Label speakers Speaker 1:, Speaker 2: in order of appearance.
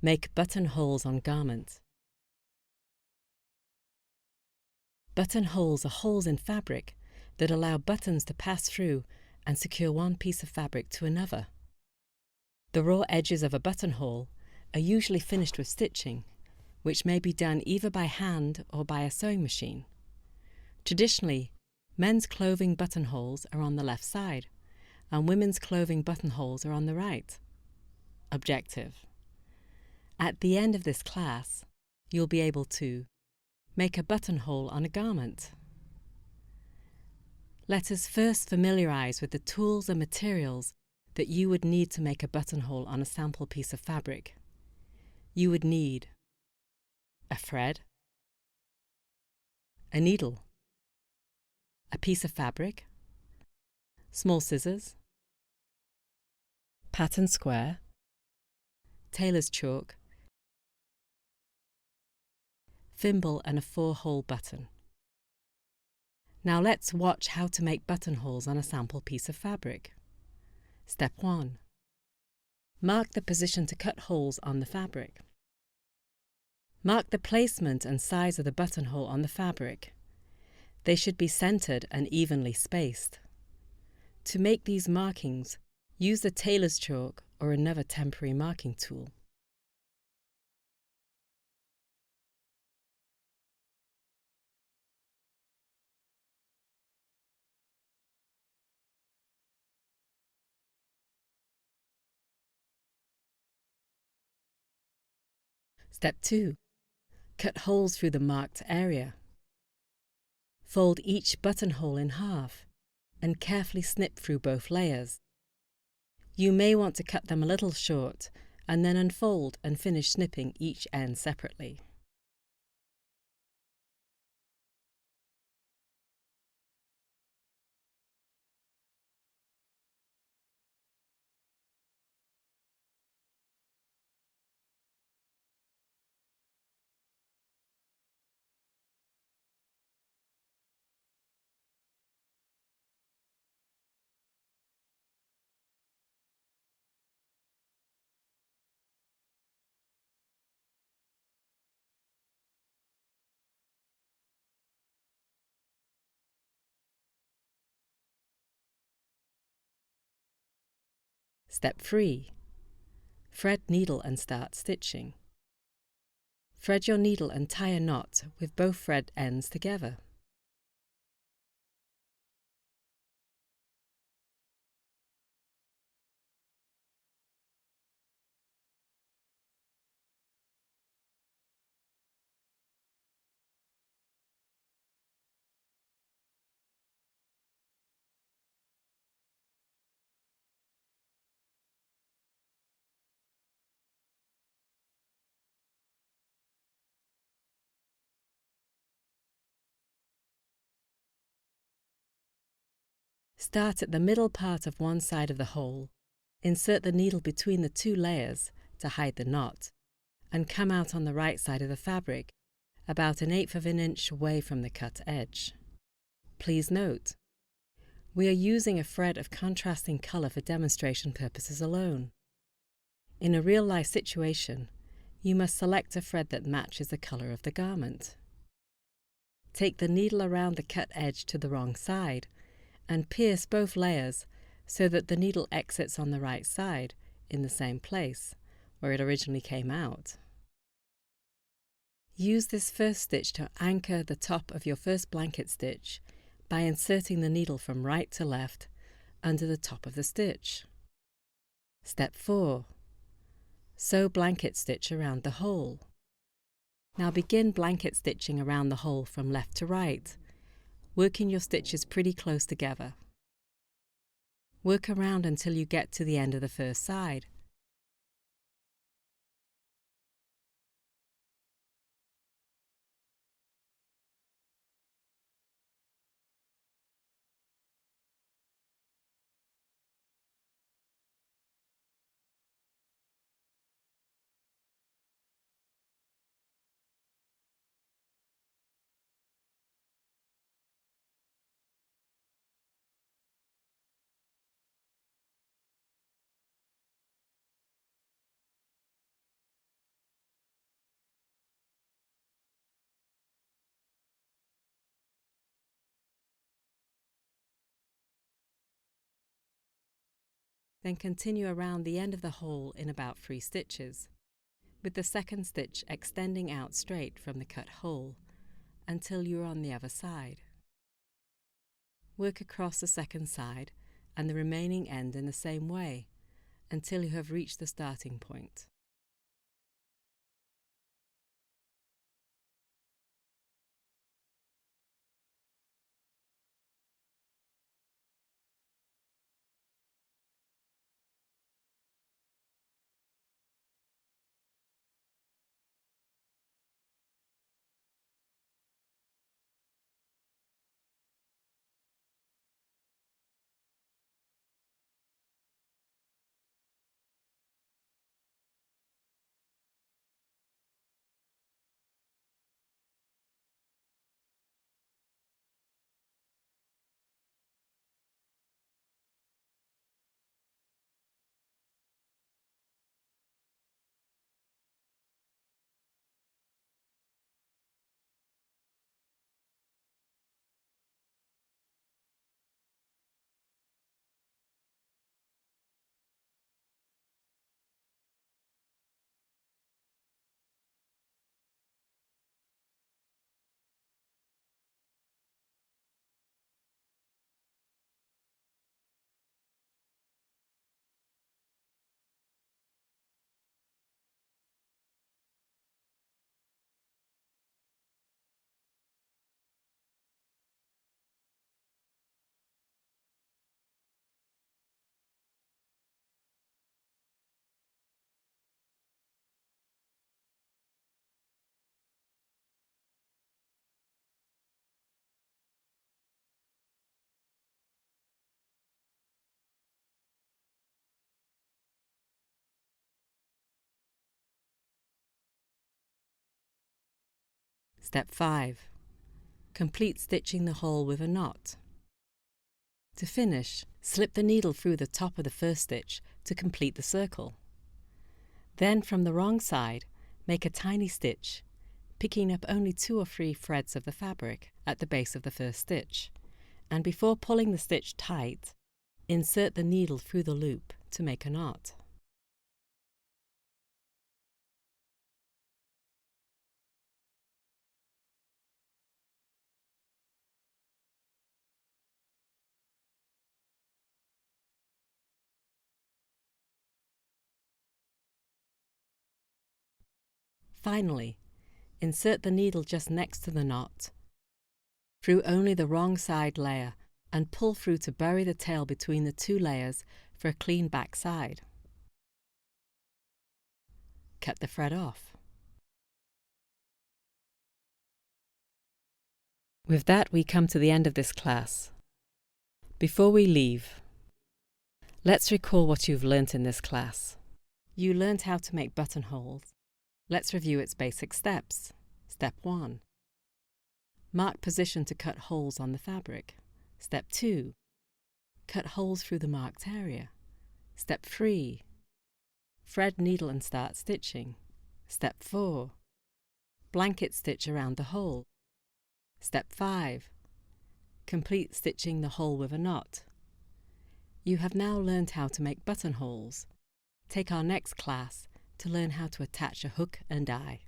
Speaker 1: Make buttonholes on garment. Buttonholes are holes in fabric that allow buttons to pass through and secure one piece of fabric to another. The raw edges of a buttonhole are usually finished with stitching, which may be done either by hand or by a sewing machine. Traditionally, men's clothing buttonholes are on the left side, and women's clothing buttonholes are on the right. Objective: at the end of this class, you'll be able to make a buttonhole on a garment. Let us first familiarize with the tools and materials that you would need to make a buttonhole on a sample piece of fabric. You would need a thread, a needle, a piece of fabric, small scissors, pattern square, tailor's chalk, thimble and a 4-hole button. Now let's watch how to make buttonholes on a sample piece of fabric. Step 1. Mark the position to cut holes on the fabric. Mark the placement and size of the buttonhole on the fabric. They should be centered and evenly spaced. To make these markings, use the tailor's chalk or another temporary marking tool. Step 2. Cut holes through the marked area. Fold each buttonhole in half and carefully snip through both layers. You may want to cut them a little short and then unfold and finish snipping each end separately. Step 3. Thread needle and start stitching. Thread your needle and tie a knot with both thread ends together. Start at the middle part of one side of the hole, insert the needle between the 2 layers to hide the knot, and come out on the right side of the fabric, about 1/8 of an inch away from the cut edge. Please note, we are using a thread of contrasting colour for demonstration purposes alone. In a real-life situation, you must select a thread that matches the colour of the garment. Take the needle around the cut edge to the wrong side and pierce both layers so that the needle exits on the right side in the same place where it originally came out. Use this first stitch to anchor the top of your first blanket stitch by inserting the needle from right to left under the top of the stitch. Step 4. Sew blanket stitch around the hole. Now begin blanket stitching around the hole from left to right, working your stitches pretty close together. Work around until you get to the end of the first side. Then continue around the end of the hole in about 3 stitches, with the second stitch extending out straight from the cut hole until you're on the other side. Work across the second side and the remaining end in the same way until you have reached the starting point. Step 5. Complete stitching the hole with a knot. To finish, slip the needle through the top of the first stitch to complete the circle. Then from the wrong side, make a tiny stitch, picking up only 2 or 3 threads of the fabric at the base of the first stitch, and before pulling the stitch tight, insert the needle through the loop to make a knot. Finally, insert the needle just next to the knot, through only the wrong side layer, and pull through to bury the tail between the 2 layers for a clean back side. Cut the thread off. With that, we come to the end of this class. Before we leave, let's recall what you've learnt in this class. You learnt how to make buttonholes. Let's review its basic steps. Step 1. Mark position to cut holes on the fabric. Step 2. Cut holes through the marked area. Step 3. Thread needle and start stitching. Step 4. Blanket stitch around the hole. Step 5. Complete stitching the hole with a knot. You have now learned how to make buttonholes. Take our next class to learn how to attach a hook and eye.